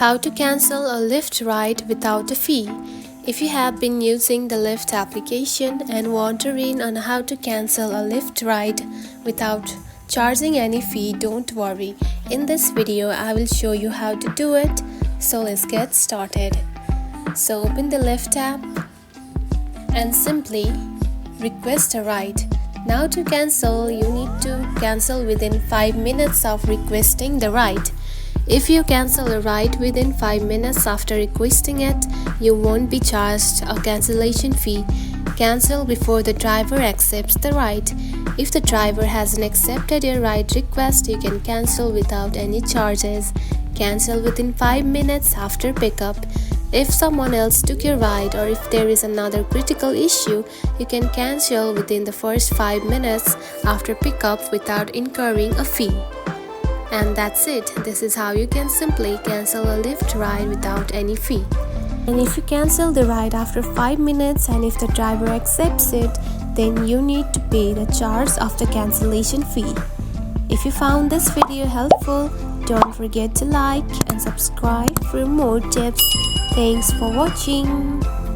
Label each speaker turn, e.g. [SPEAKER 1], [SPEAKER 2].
[SPEAKER 1] How to cancel a Lyft ride without a fee. If you have been using the Lyft application and wondering on how to cancel a Lyft ride without charging any fee, don't worry. In this video, I will show you how to do it. So let's get started. So open the Lyft app and simply request a ride. Now to cancel, you need to cancel within 5 minutes of requesting the ride. If you cancel a ride within 5 minutes after requesting it, you won't be charged a cancellation fee. Cancel before the driver accepts the ride. If the driver hasn't accepted your ride request, you can cancel without any charges. Cancel within 5 minutes after pickup. If someone else took your ride or if there is another critical issue, you can cancel within the first 5 minutes after pickup without incurring a fee. And that's it. This is how you can simply cancel a Lyft ride without any fee. And if you cancel the ride after 5 minutes and if the driver accepts it, then you need to pay the charge of the cancellation fee. If you found this video helpful, don't forget to like and subscribe for more tips. Thanks for watching.